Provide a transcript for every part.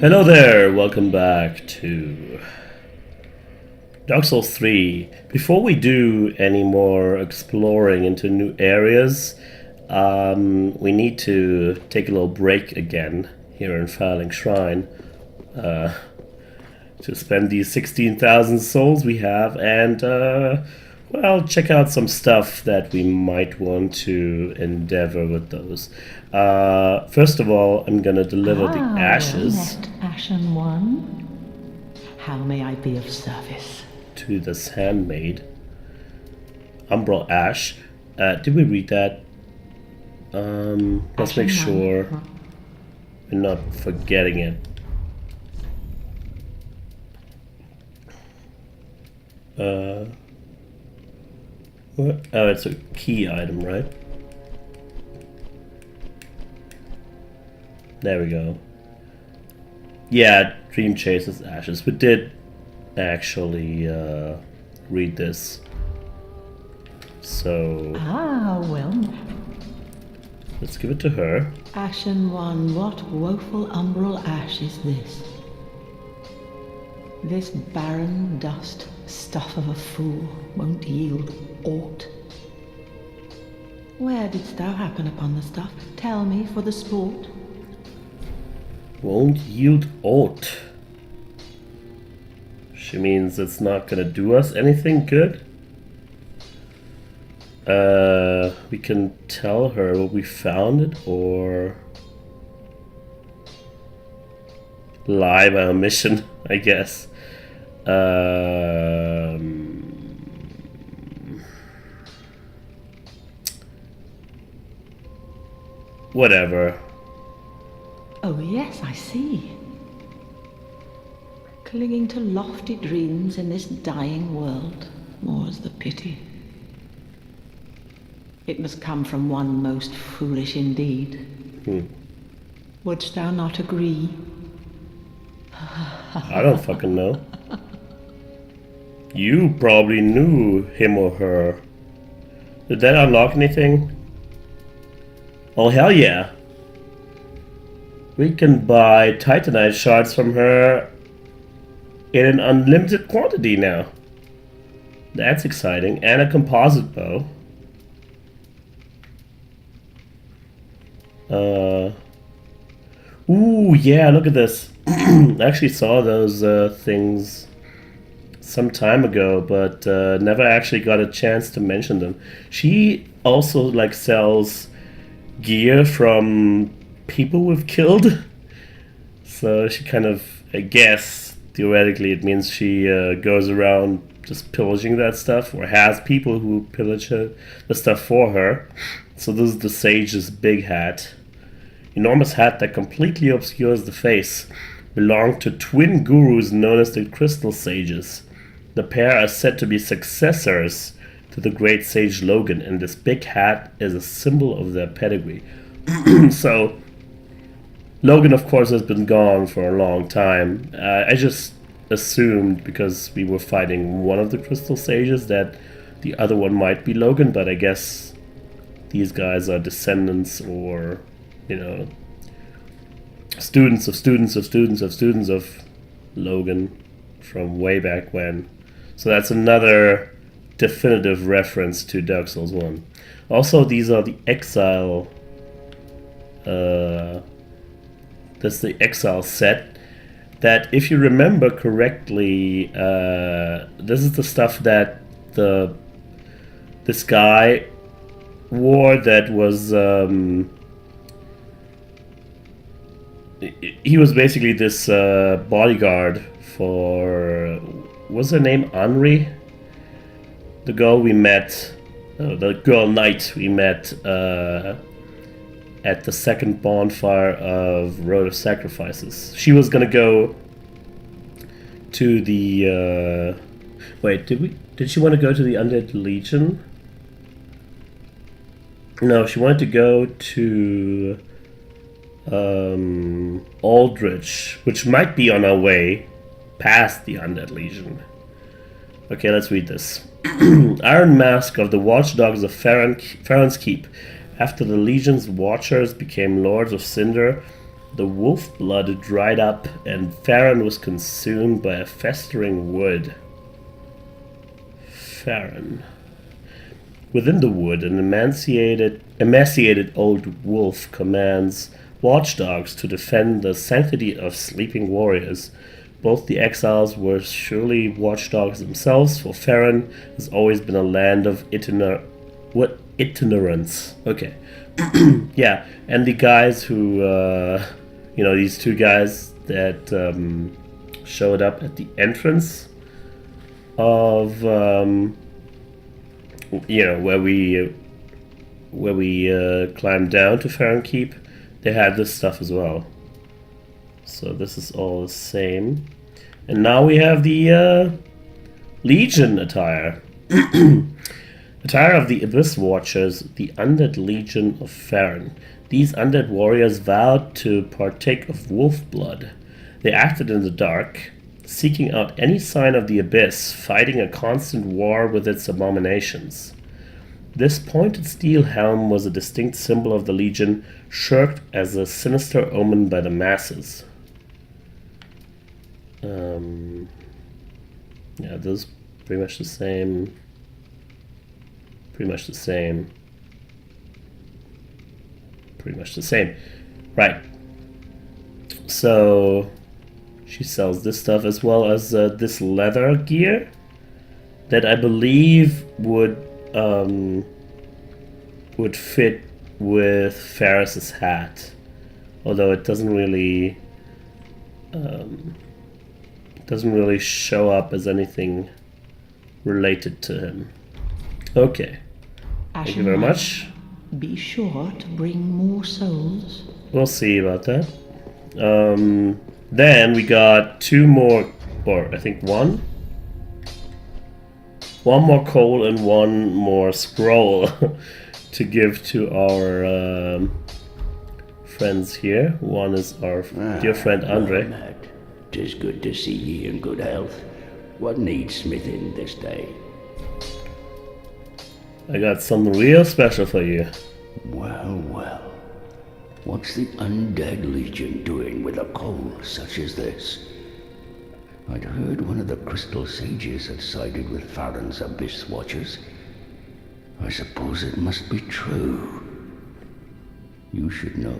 Hello there, welcome back to Dark Souls 3. Before we do any more exploring into new areas, we need to take a little break again here in Falmunction Shrine to spend these 16,000 souls we have and, well, check out some stuff that we might want to endeavor with those. First of all, I'm gonna deliver the ashes. Well met, Ashen One. How may I be of service? To this handmaid. Umbral Ash. Did we read that? Let's make sure we're not forgetting it. What? Oh, it's a key item, right? There we go. Yeah, Dream Chases Ashes. We did actually read this. So Well met. let's give it to her. Ashen One, what woeful umbral ash is this? This barren dust, stuff of a fool, won't yield aught. Where didst thou happen upon the stuff? Tell me for the sport. Won't yield aught. She means it's not gonna do us anything good. We can tell her where we found it or lie by omission, I guess. Whatever. Oh yes, I see. Clinging to lofty dreams in this dying world, more's the pity. It must come from one most foolish indeed. Wouldst thou not agree? I don't fucking know. You probably knew him or her. Did that unlock anything? Oh hell yeah. We can buy Titanite shards from her in an unlimited quantity now. That's exciting. And a composite bow. Ooh, yeah, look at this. I actually saw those things some time ago, but never actually got a chance to mention them. She also like sells gear from people we've killed. So she kind of, I guess, theoretically it means she goes around just pillaging that stuff, or has people who pillage the stuff for her. So this is the Sage's big hat. Enormous hat that completely obscures the face. Belonged to twin gurus known as the Crystal Sages. The pair are said to be successors to the great sage Logan, and this big hat is a symbol of their pedigree. So, Logan, of course, has been gone for a long time. I just assumed, because we were fighting one of the Crystal Sages, that the other one might be Logan, but I guess these guys are descendants or, you know, students of students of students of students of Logan from way back when. So that's another definitive reference to Dark Souls 1. Also, these are the Exile. That's the Exile set. That, if you remember correctly, this is the stuff that this guy wore. That was he was basically this bodyguard for, what's her name, Henri? The girl we met, the girl knight we met at the second bonfire of Road of Sacrifices. She was gonna go to the wait, did she want to go to the Undead Legion? No, she wanted to go to Aldrich, which might be on our way past the Undead Legion. Okay, let's read this. Iron Mask of the Watchdogs of Farron's Keep. After the Legion's Watchers became Lords of Cinder, The wolf blood dried up, and Farron was consumed by a festering wood. Farron. Within the wood, an emaciated old wolf commands watchdogs to defend the sanctity of sleeping warriors. Both the exiles were surely watchdogs themselves, for Farron has always been a land of itinerance. Okay. Yeah, and the guys who, these two guys that showed up at the entrance of, where we climbed down to Farron Keep, they had this stuff as well. So this is all the same. And now we have the Legion attire. Attire of the Abyss Watchers, the Undead Legion of Farron. These undead warriors vowed to partake of wolf blood. They acted in the dark, seeking out any sign of the Abyss, fighting a constant war with its abominations. This pointed steel helm was a distinct symbol of the Legion, shirked as a sinister omen by the masses. Yeah, this is pretty much the same. Pretty much the same. Right. So she sells this stuff as well as this leather gear that I believe would fit with Ferris's hat, although it doesn't really show up as anything related to him. Okay. Thank you very much. Be sure to bring more souls. We'll see about that. Then we got two more, or I think one more coal and one more scroll to give to our friends here. One is our dear friend Andre. Well, Matt, 'tis good to see ye in good health. What needs smithing this day? I got something real special for you. Well, well. What's the Undead Legion doing with a coal such as this? I'd heard one of the Crystal Sages had sided with Farron's Abyss Watchers. I suppose it must be true. You should know,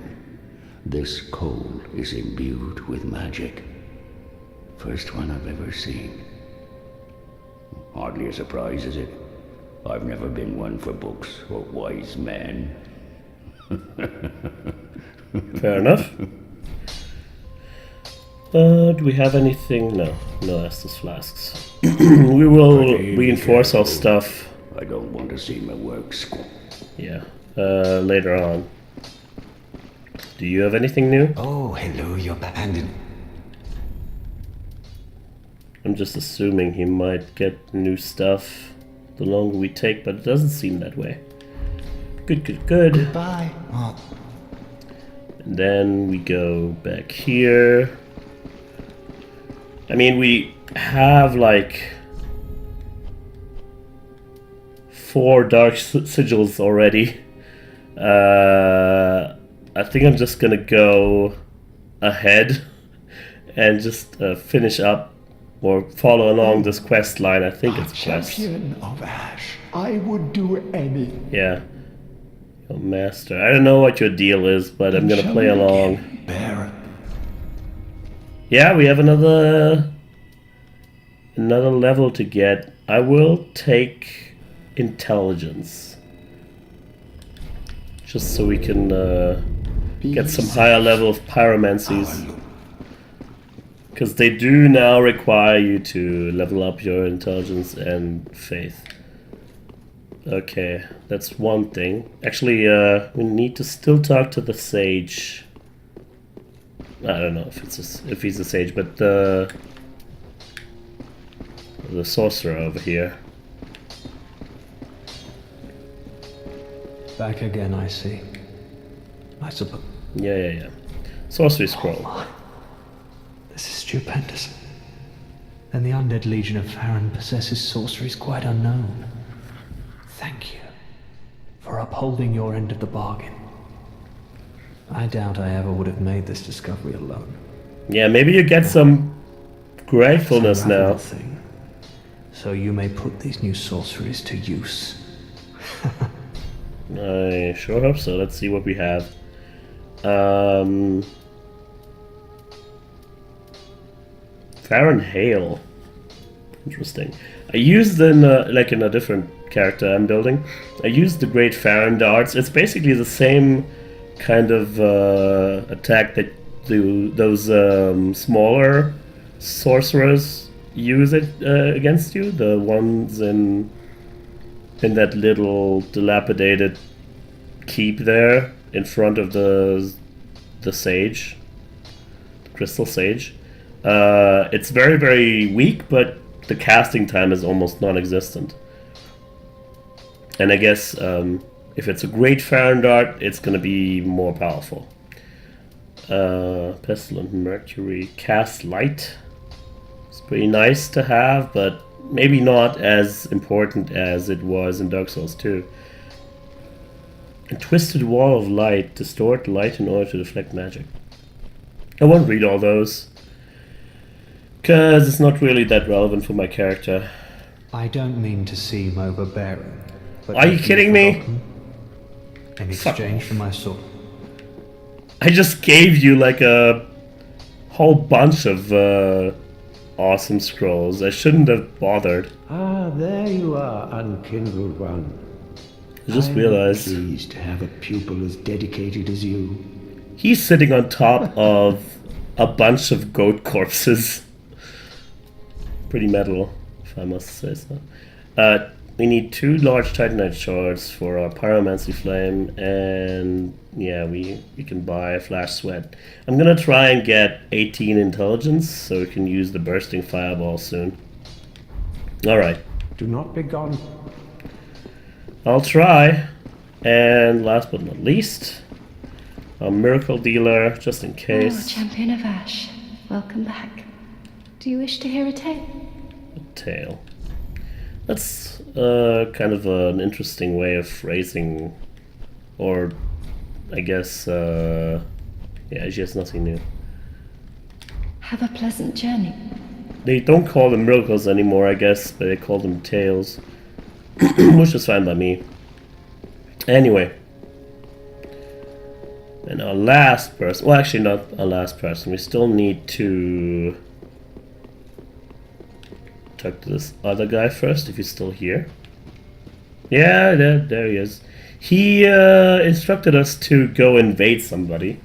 this coal is imbued with magic. First one I've ever seen. Hardly a surprise, is it? I've never been one for books or wise men. Fair enough. Do we have anything? No Estus flasks. We will reinforce our stuff. I don't want to see my work squat. Yeah, later on. Do you have anything new? Oh, hello, your bandit. I'm just assuming he might get new stuff the longer we take, but it doesn't seem that way. Good. Goodbye. Oh. And then we go back here. I mean, we have like 4 dark sigils already. I think I'm just gonna go ahead and just finish up or follow along this quest line. I think it's quest. Champion of Ash. I would do any. Yeah. Your master. I don't know what your deal is, but I'm gonna play along. Bear. Yeah, we have another level to get. I will take intelligence, just so we can get some higher level of pyromancies, because they do now require you to level up your intelligence and faith. Okay, that's one thing. Actually, we need to still talk to the sage. I don't know if he's a sage, but the sorcerer over here. Back again, I see. I suppose. Yeah. Sorcery scroll. This is stupendous. Then the Undead Legion of Farron possesses sorceries quite unknown. Thank you for upholding your end of the bargain. I doubt I ever would have made this discovery alone. Yeah, maybe you get some gratefulness Unravel now. the thing, so you may put these new sorceries to use. I sure hope so. Let's see what we have. Farron Hail. Interesting. I used in like in a different character I'm building. I used the Great Farron darts. It's basically the same kind of attack that those smaller sorcerers use it against you. The ones in that little dilapidated keep there in front of the sage, the crystal sage. It's very, very weak, but the casting time is almost non-existent. And I guess if it's a Great Farron dart, it's going to be more powerful. Pestilent Mercury, Cast Light. It's pretty nice to have, but maybe not as important as it was in Dark Souls 2. A Twisted Wall of Light. Distort light in order to deflect magic. I won't read all those, because it's not really that relevant for my character. I don't mean to seem overbearing, but Are you have kidding me? forgotten? In exchange for my sword. I just gave you like a whole bunch of awesome scrolls. I shouldn't have bothered. Ah, there you are, unkindled one. I just I'm realized pleased to have a pupil as dedicated as you. he's sitting on top of a bunch of goat corpses. Pretty metal, if I must say so. We need 2 large titanite shards for our pyromancy flame, and yeah, we can buy a flash sweat. I'm gonna try and get 18 intelligence so we can use the bursting fireball soon. Alright, Do not be gone. I'll try. And last but not least, a miracle dealer, just in Oh, case. champion of Ash. Welcome back. Do you wish to hear a tale? Tail. That's kind of an interesting way of phrasing, or I guess, yeah, she has nothing new. Have a pleasant journey. They don't call them miracles anymore, I guess, but they call them tales, which is fine by me. Anyway, and our last person, well, actually not our last person, we still need to talk to this other guy first, if he's still here. Yeah, there he is. He instructed us to go invade somebody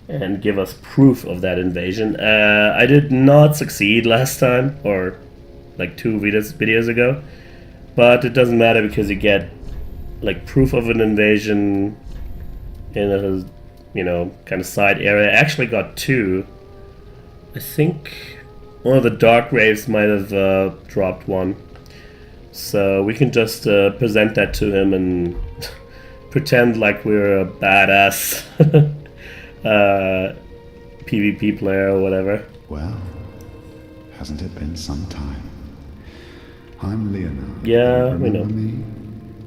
and give us proof of that invasion. I did not succeed last time, or like 2 videos ago, but it doesn't matter because you get like proof of an invasion in a, you know, kind of side area. I actually got 2. I think one of the dark raves might have dropped 1. So we can just present that to him and pretend like we're a badass PvP player or whatever. Well, hasn't it been some time? I'm Leonard. Yeah, You we know. remember me?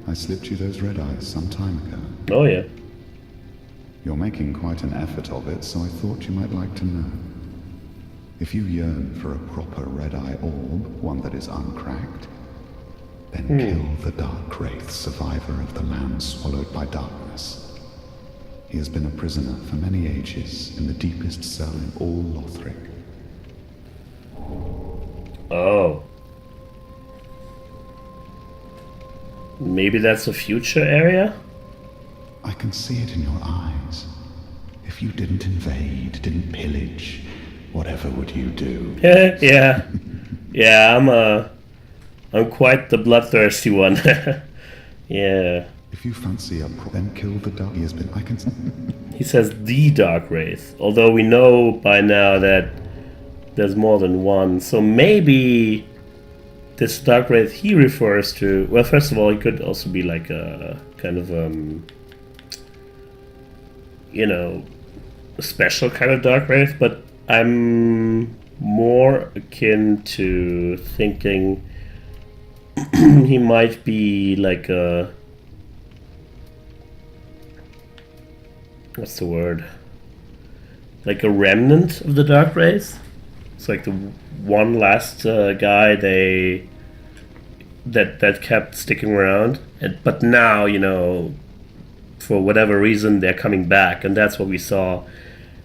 I slipped you those red eyes some time ago. Oh yeah. You're making quite an effort of it, so I thought you might like to know. If you yearn for a proper red-eye orb, one that is uncracked, then kill the Dark Wraith, survivor of the land swallowed by darkness. He has been a prisoner for many ages in the deepest cell in all Lothric. Oh. Maybe that's a future area? I can see it in your eyes. If you didn't invade, didn't pillage, whatever would you do? Yeah. Yeah, I'm quite the bloodthirsty one. Yeah. If you fancy then kill the dark. He has been. I can. He says the Dark Wraith, although we know by now that there's more than one. So maybe this Dark Wraith he refers to. Well, first of all, he could also be like a kind of you know, a special kind of Dark Wraith. But I'm more akin to thinking he might be like a what's the word? Like a remnant of the Dark Race. It's like the one last guy that kept sticking around, but now, you know, for whatever reason they're coming back, and that's what we saw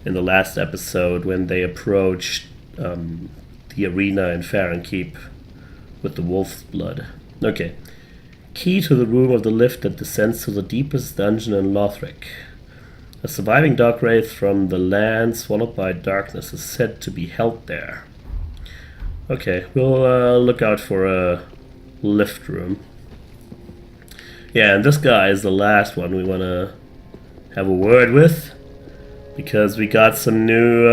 in the last episode when they approached the arena in Farron Keep with the wolf's blood. Okay. Key to the room of the lift that descends to the deepest dungeon in Lothric. A surviving dark wraith from the land swallowed by darkness is said to be held there. Okay, we'll look out for a lift room. Yeah, and this guy is the last one we want to have a word with, because we got some new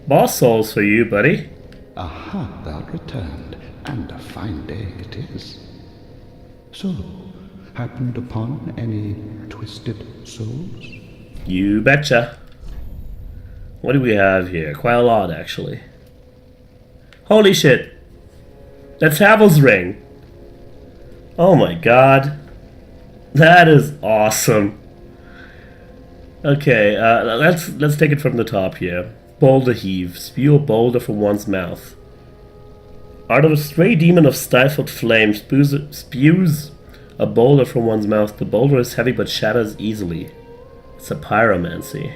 boss souls for you, buddy. Aha, thou returned, and a fine day it is. So, happened upon any twisted souls? You betcha. What do we have here? Quite a lot, actually. Holy shit! That's Havel's ring! Oh my god. That is awesome. Okay, let's take it from the top here. Boulder heave. Spew a boulder from one's mouth. Out of a stray demon of stifled flame spews a boulder from one's mouth. The boulder is heavy but shatters easily. It's a pyromancy.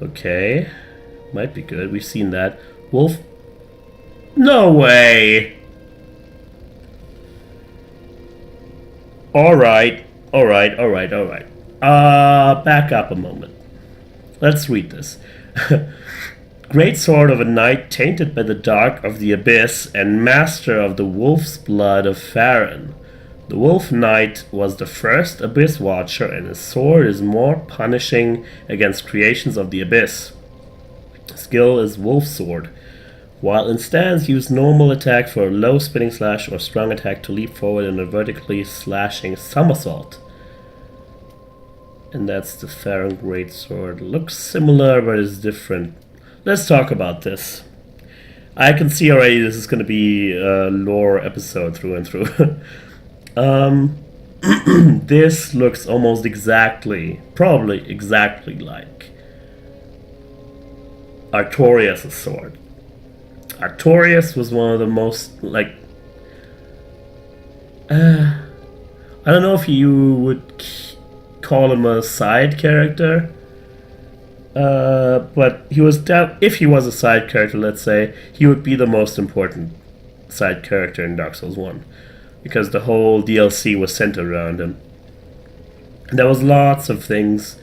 Okay. Might be good. We've seen that. Wolf. No way! Alright. Back up a moment. Let's read this. Great sword of a knight tainted by the dark of the abyss and master of the wolf's blood of Farron. The wolf knight was the first abyss watcher, and his sword is more punishing against creations of the abyss. Skill is wolf sword. While in stance, use normal attack for a low spinning slash or strong attack to leap forward in a vertically slashing somersault. And that's the Farron Greatsword. Looks similar, but is different. Let's talk about this. I can see already this is going to be a lore episode through and through. This looks almost exactly, probably exactly like Artorias' sword. Artorias was one of the most, like, I don't know if you would call him a side character, but he was, if he was a side character, let's say, he would be the most important side character in Dark Souls 1, because the whole DLC was centered around him. And there was lots of things,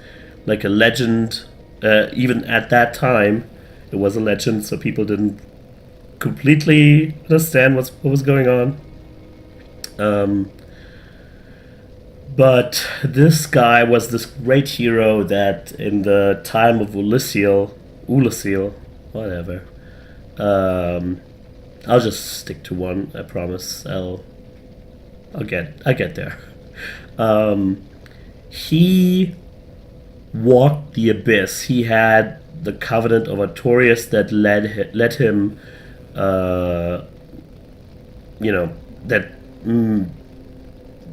like a legend, even at that time, it was a legend, so people didn't completely understand what was going on. But this guy was this great hero that in the time of Ulyssil, whatever. I'll just stick to one, I promise. I'll get there. He walked the abyss. He had the covenant of Artorias that led him, that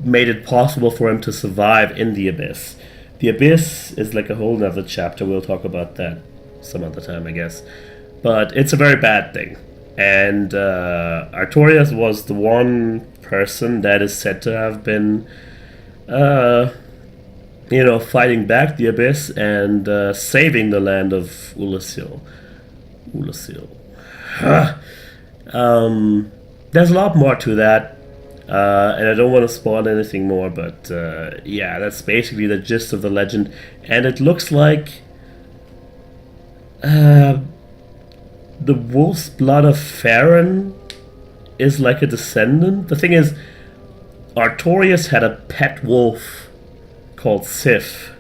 made it possible for him to survive in the abyss. The abyss is like a whole nother chapter. We'll talk about that some other time, I guess. But it's a very bad thing. And Artorias was the one person that is said to have been, fighting back the abyss and saving the land of Ulyssil. There's a lot more to that, and I don't want to spoil anything more, but yeah, that's basically the gist of the legend. And it looks like the wolf's blood of Farron is like a descendant. The thing is, Artorias had a pet wolf called Sif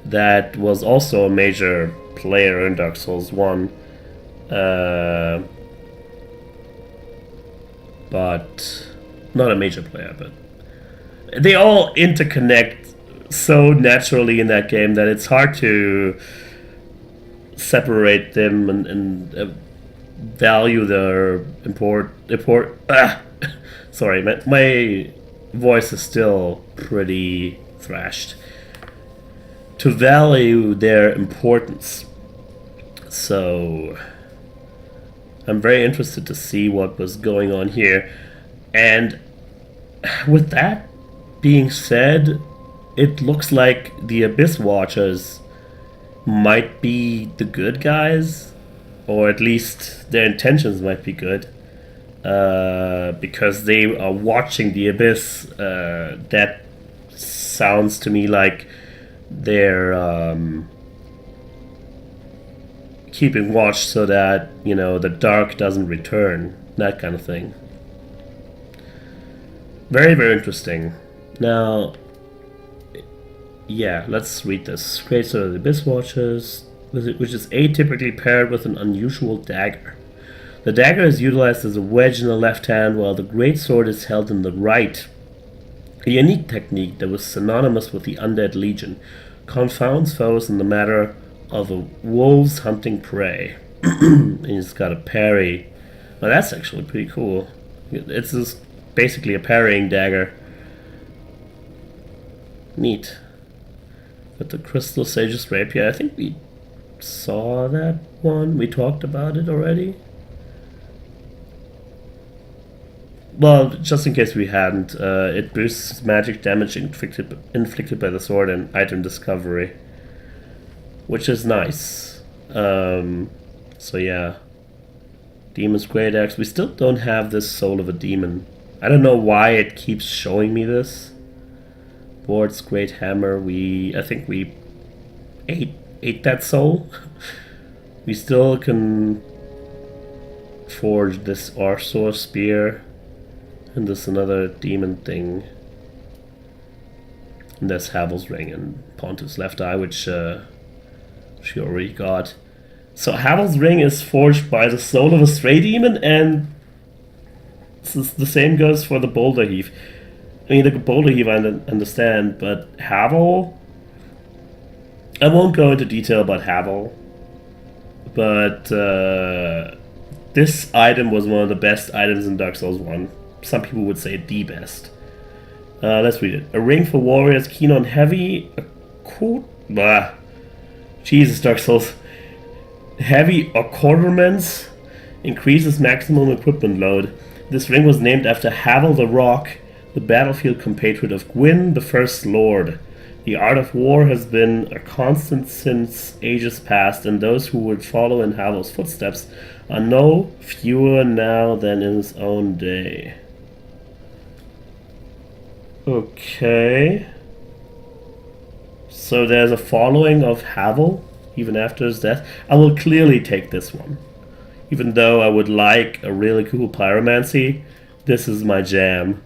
that was also a major player in Dark Souls 1. But not a major player, but they all interconnect so naturally in that game that it's hard to separate them and value their sorry, my voice is still pretty thrashed. to value their importance. So I'm very interested to see what was going on here. And with that being said, it looks like the Abyss Watchers might be the good guys, or at least their intentions might be good, because they are watching the Abyss. That sounds to me like they're keeping watch so that, you know, the dark doesn't return, that kind of thing. Very, very interesting. Now, yeah, let's read this. Great Sword of the Abyss Watchers, which is atypically paired with an unusual dagger. The dagger is utilized as a wedge in the left hand, while the great sword is held in the right. A unique technique that was synonymous with the Undead Legion, confounds foes in the matter of a wolves hunting prey. And he's got a parry. Well, that's actually pretty cool. It's just basically a parrying dagger. Neat. With the Crystal Sage's Rapier, I think we saw that one. We talked about it already. Well, just in case we hadn't, it boosts magic damage inflicted by the sword and item discovery, which is nice. So yeah, Demon's Great Axe. We still don't have this Soul of a Demon. I don't know why it keeps showing me this. Ward's Great Hammer. I think we ate that soul. We still can forge this Arsor Spear. And there's another demon thing. And there's Havel's Ring and Pontiff's Left Eye, which she already got. So Havel's Ring is forged by the soul of a stray demon, and the same goes for the Boulder Heave. I mean, the Boulder Heave I understand, but Havel? I won't go into detail about Havel, but this item was one of the best items in Dark Souls 1. Some people would say the best. Let's read it. A ring for warriors keen on heavy... Jesus, Dark Souls. Heavy accoutrements increases maximum equipment load. This ring was named after Havel the Rock, the battlefield compatriot of Gwyn, the First Lord. The art of war has been a constant since ages past, and those who would follow in Havel's footsteps are no fewer now than in his own day. Okay. So there's a following of Havel, even after his death. I will clearly take this one. Even though I would like a really cool pyromancy, this is my jam.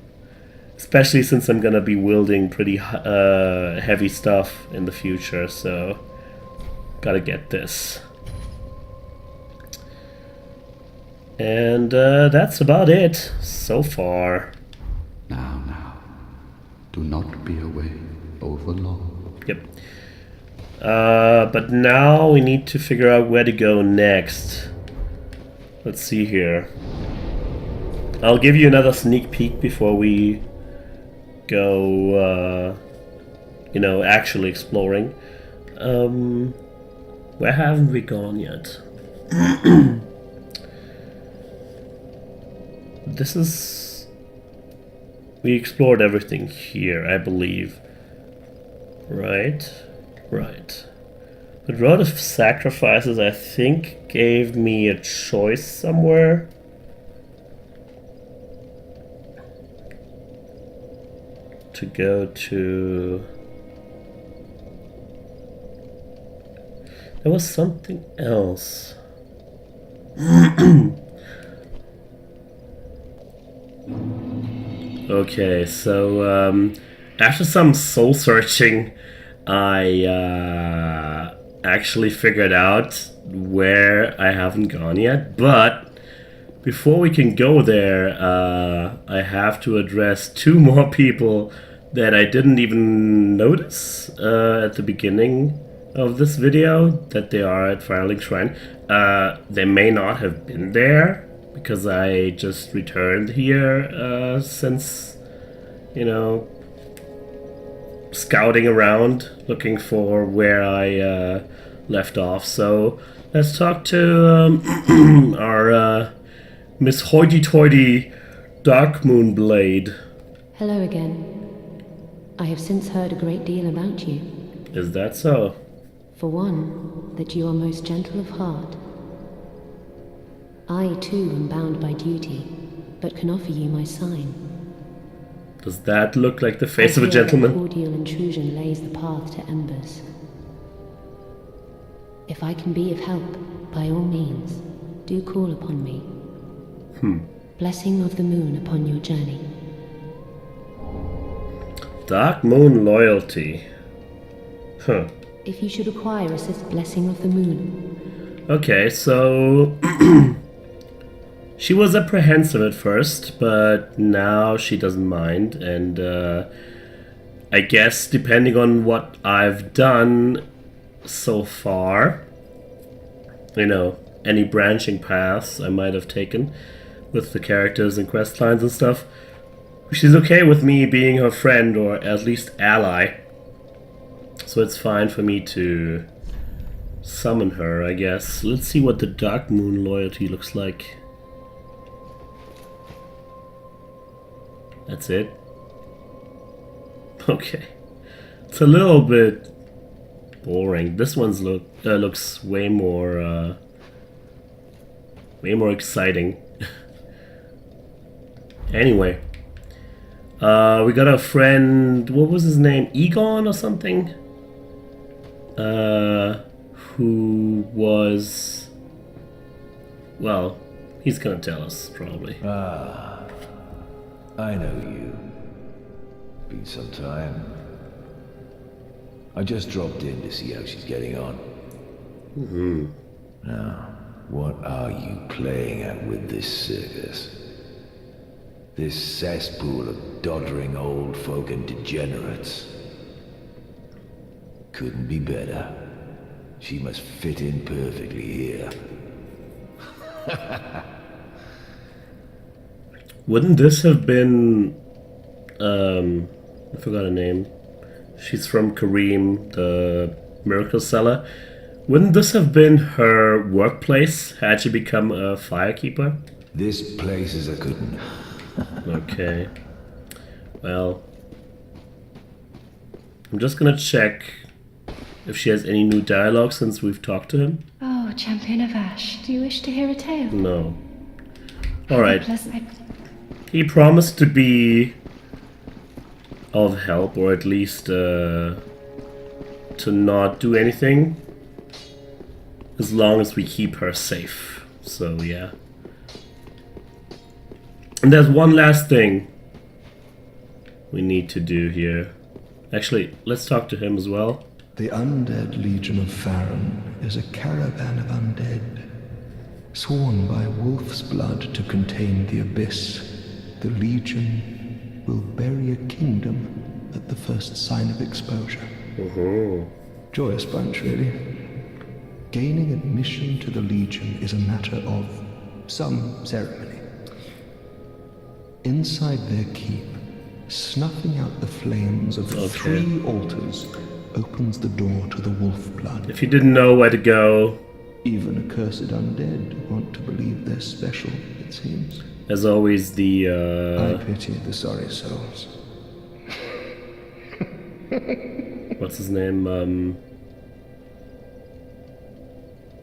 Especially since I'm gonna be wielding pretty heavy stuff in the future, so gotta get this. And that's about it so far. Now. Do not be away overlong. Yep. But now we need to figure out where to go next. Let's see here. I'll give you another sneak peek before we go, actually exploring. Where haven't we gone yet? This is... We explored everything here, I believe. Right. The Road of Sacrifices, I think, gave me a choice somewhere. To go to... There was something else. Okay, so after some soul searching, I actually figured out where I haven't gone yet. But before we can go there, I have to address two more people that I didn't even notice at the beginning of this video that they are at Firelink Shrine. They may not have been there, because I just returned here since, scouting around, looking for where I left off. So let's talk to our Miss Hoity-Toity Dark Moon Blade. Hello again. I have since heard a great deal about you. Is that so? For one, that you are most gentle of heart. I too am bound by duty, but can offer you my sign. Does that look like the face of a I fear that gentleman? cordial intrusion lays the path to embers. If I can be of help, by all means, do call upon me. Blessing of the moon upon your journey. Dark Moon Loyalty. Huh. If you should require assist blessing of the moon. Okay, so she was apprehensive at first, but now she doesn't mind, and I guess depending on what I've done so far, you know, any branching paths I might have taken with the characters and quest lines and stuff, she's okay with me being her friend, or at least ally. So it's fine for me to summon her, I guess. Let's see what the Dark Moon Loyalty looks like. That's it. Okay. It's a little bit boring. This one's looks way more exciting. Anyway. We got a friend, what was his name? Egon or something? Who was... Well, he's gonna tell us, probably. Ah, I know you. Been some time. I just dropped in to see how she's getting on. Now, what are you playing at with this circus? This cesspool of doddering old folk and degenerates. Couldn't be better. She must fit in perfectly here. Wouldn't this have been... I forgot her name. She's from Kareem, the Miracle Seller. Wouldn't this have been her workplace had she become a firekeeper? This place is a good one. Okay. Well, I'm just gonna check if she has any new dialogue since we've talked to him. Oh, Champion of Ash, do you wish to hear a tale? No. Alright. Pleasant. He promised to be of help, or at least to not do anything, as long as we keep her safe. So yeah. And there's one last thing we need to do here. Actually, let's talk to him as well. The undead legion of Farron is a caravan of undead, sworn by wolf's blood to contain the abyss. The legion will bury a kingdom at the first sign of exposure. Joyous bunch, really. Gaining admission to the legion is a matter of some ceremony. Inside their keep, snuffing out the flames of the 3 altars opens the door to the wolf blood. If you didn't know where to go... Even accursed undead want to believe they're special, it seems. As always, the... I pity the sorry souls. What's his name?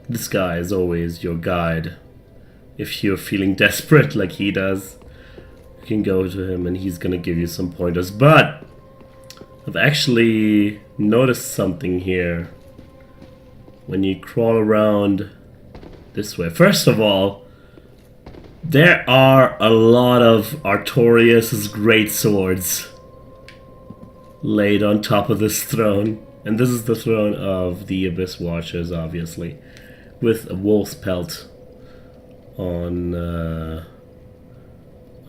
This guy is always your guide. If you're feeling desperate like he does, you can go to him and he's gonna give you some pointers. But I've actually noticed something here when you crawl around this way. First of all, there are a lot of Artorias' great swords laid on top of this throne. And this is the throne of the Abyss Watchers, obviously, with a wolf's pelt on the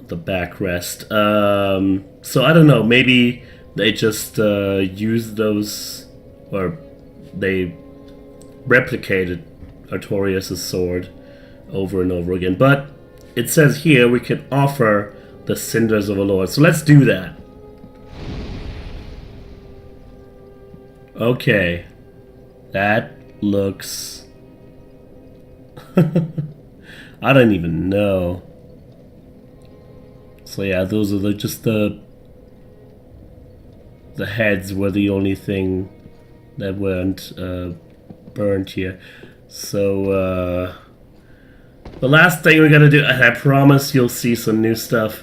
backrest. So I don't know, maybe they just used those, or they replicated Artorias' sword over and over again. But it says here we can offer the cinders of a lord. So let's do that. Okay. That looks... I don't even know. So yeah, those are just the heads were the only thing that weren't burned here. So the last thing we're gonna do, and I promise you'll see some new stuff,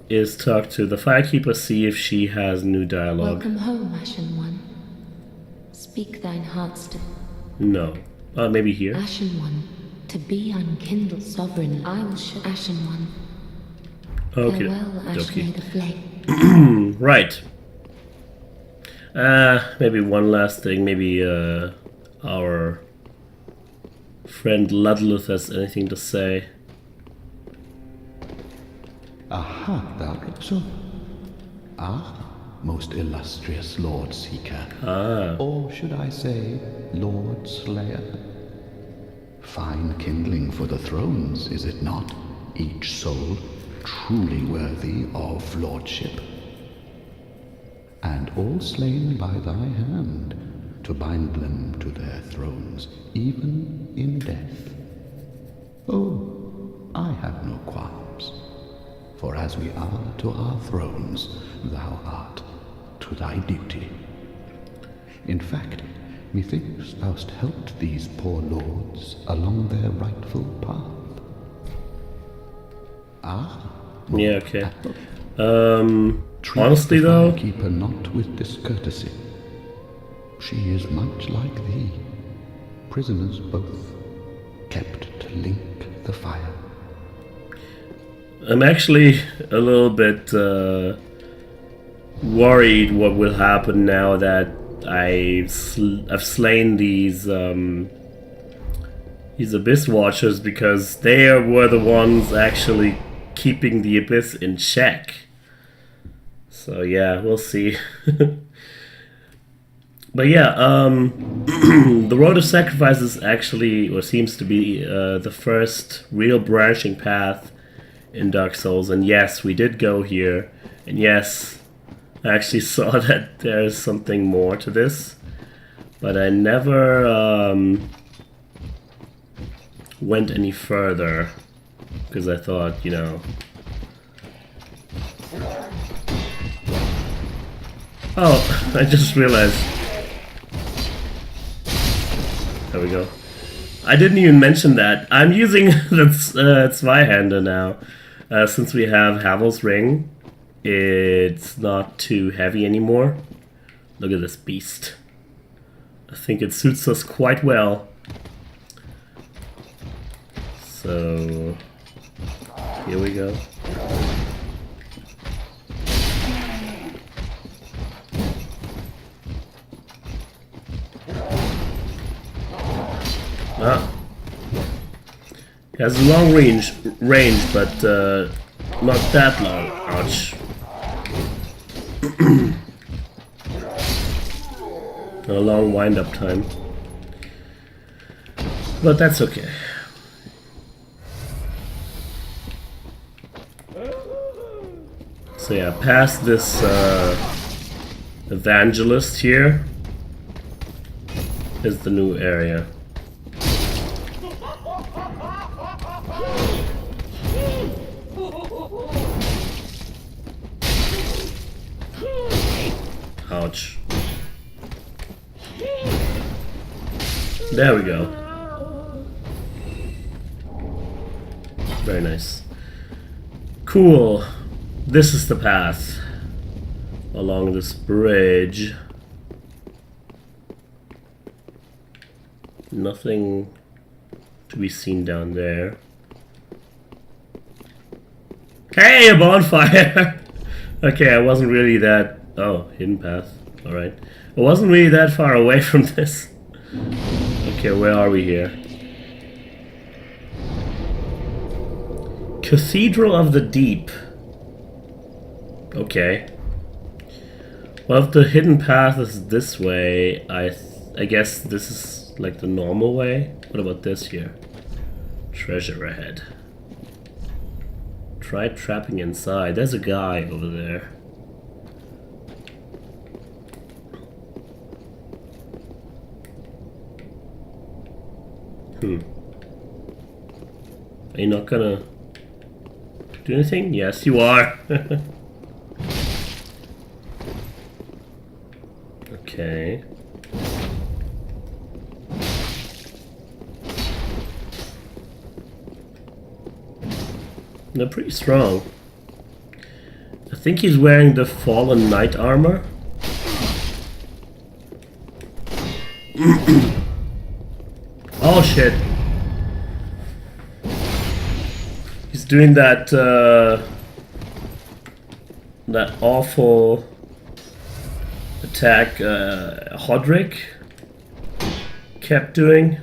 is talk to the Firekeeper, see if she has new dialogue. Welcome home, Ashen One. Speak thine heart's to... No. Maybe here. Ashen One, to be unkindled sovereign, I will show Ashen One. Okay. Farewell, Ashen the Flame. Right. Maybe one last thing. Maybe our friend Ludluth has anything to say. Aha, thou so. Ah, most illustrious Lord Seeker. Ah. Or should I say, Lord Slayer? Fine kindling for the thrones, is it not? Each soul truly worthy of lordship. And all slain by thy hand, to bind them to their thrones, even in death. Oh, I have no qualms. For as we are to our thrones, thou art to thy duty. In fact, methinks thou'st helped these poor lords along their rightful path. Ah. Yeah, okay. Honestly though... Keep her not with discourtesy. She is much like thee. Prisoners both, kept to link the fire. I'm actually a little bit worried what will happen now that I've slain these Abyss Watchers, because they were the ones actually keeping the Abyss in check. So yeah, we'll see. But yeah, the Road of Sacrifice is actually, or seems to be, the first real branching path in Dark Souls. And yes, we did go here. And yes, I actually saw that there's something more to this. But I never went any further. Because I thought, you know... Oh, I just realized. There we go. I didn't even mention that. I'm using the Zweihander now. Since we have Havel's Ring, it's not too heavy anymore. Look at this beast. I think it suits us quite well. So, here we go. Ah. It has a long range, but not that long. Ouch. A long wind-up time. But that's okay. So yeah, past this evangelist here is the new area. Ouch. There we go. Very nice. Cool. This is the path along this bridge. Nothing to be seen down there. Hey, a bonfire! Okay, I wasn't really that... Oh, hidden path. Alright. I wasn't really that far away from this. Okay, where are we here? Cathedral of the Deep. Okay. Well, if the hidden path is this way, I guess this is like the normal way. What about this here? Treasure ahead. Try trapping inside. There's a guy over there. Are you not gonna do anything? Yes, you are. Okay. They're pretty strong. I think he's wearing the fallen knight armor. Oh shit. He's doing that that awful attack Hodrick kept doing.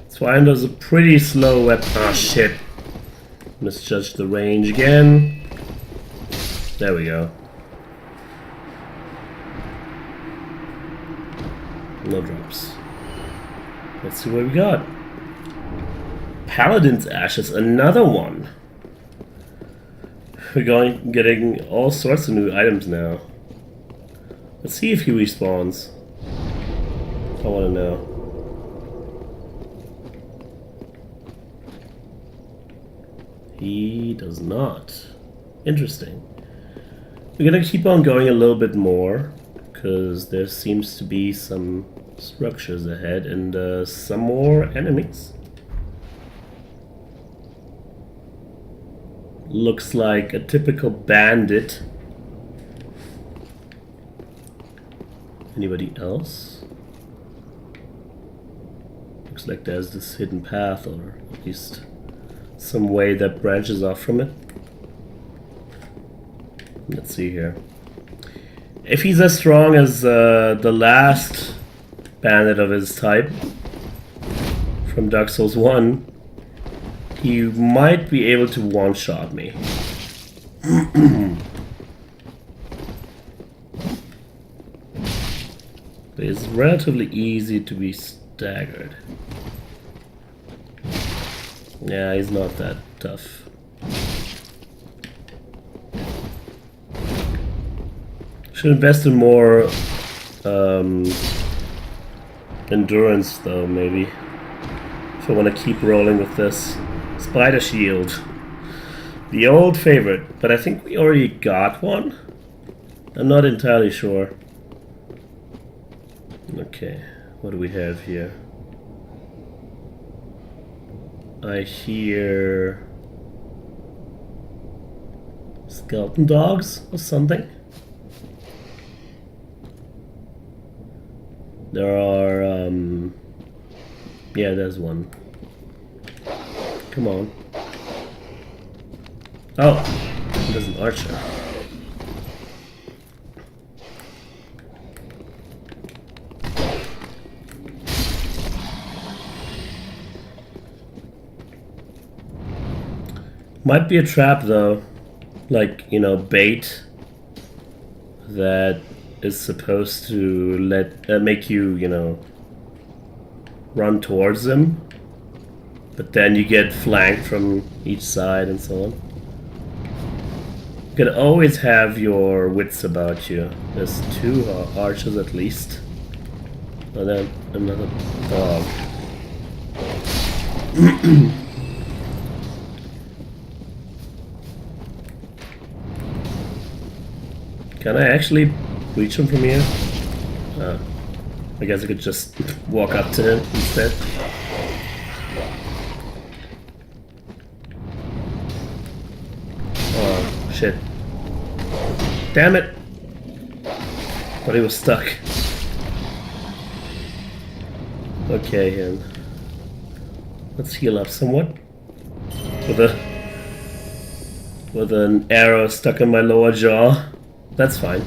Swindo's a pretty slow weapon. Ah, shit. Misjudged the range again. There we go. No drops. Let's see what we got. Paladin's Ashes, another one. We're getting all sorts of new items now. Let's see if he respawns. I want to know. He does not. Interesting. We're gonna keep on going a little bit more, because there seems to be some structures ahead and some more enemies. Looks like a typical bandit. Anybody else? Looks like there's this hidden path, or at least some way that branches off from it. Let's see here. If he's as strong as the last bandit of his type from Dark Souls 1, he might be able to one-shot me. But it's relatively easy to be staggered. Yeah, he's not that tough. Should invest in more endurance though, maybe. If I want to keep rolling with this. Spider Shield. The old favorite, but I think we already got one. I'm not entirely sure. Okay, what do we have here? I hear skeleton dogs or something. There are, yeah, there's one. Come on. Oh, there's an archer. Might be a trap though, like, you know, bait that is supposed to make you, you know, run towards them, but then you get flanked from each side and so on. You can always have your wits about you. There's two archers at least. And then another dog. Can I actually reach him from here? I guess I could just walk up to him instead. Oh, shit. Damn it! Thought he was stuck. Okay, and let's heal up somewhat. With an arrow stuck in my lower jaw. That's fine.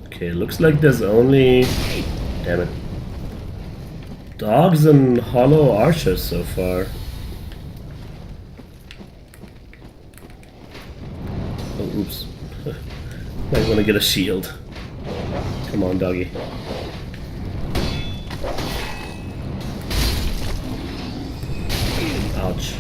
Okay, looks like there's only... Damn it. Dogs and hollow archers so far. Oh, oops. Might want to get a shield. Come on, doggy. Ouch.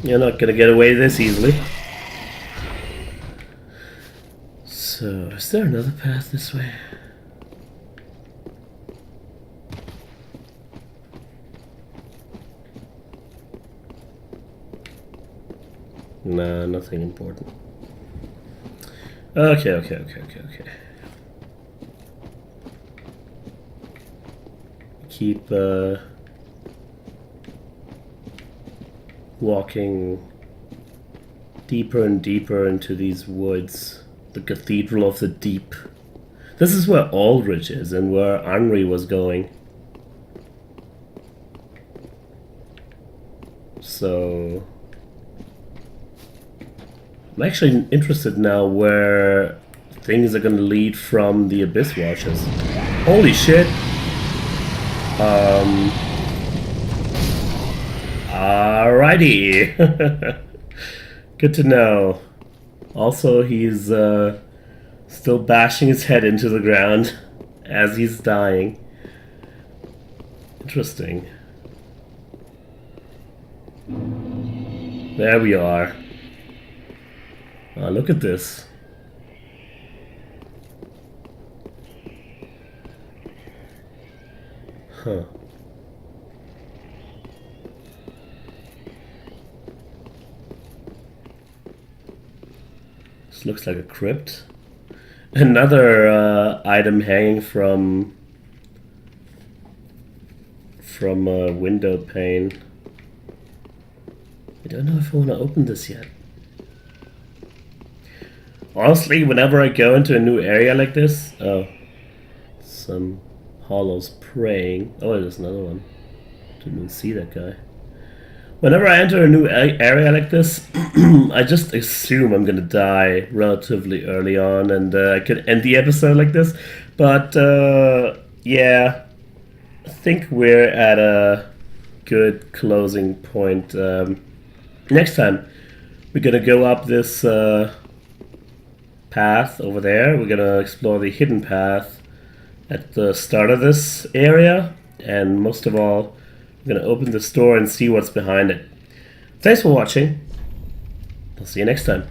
You're not gonna get away this easily. So, is there another path this way? Nah, nothing important. Okay. Keep walking deeper and deeper into these woods. The Cathedral of the Deep. This is where Aldrich is and where Henri was going. So I'm actually interested now where things are gonna lead from the Abyss Watchers. Holy shit! Alrighty. Good to know. Also, he's still bashing his head into the ground as he's dying. Interesting. There we are. Look at this. Huh. This looks like a crypt. Another item hanging from a window pane. I don't know if I want to open this yet. Honestly, whenever I go into a new area like this... Oh. Some hollows praying. Oh, there's another one. Didn't even see that guy. Whenever I enter a new area like this, I just assume I'm gonna die relatively early on, and I could end the episode like this. But, yeah. I think we're at a good closing point. Next time, we're gonna go up this path over there. We're gonna explore the hidden path at the start of this area, and most of all, we're gonna open this door and see what's behind it. Thanks for watching. I'll see you next time.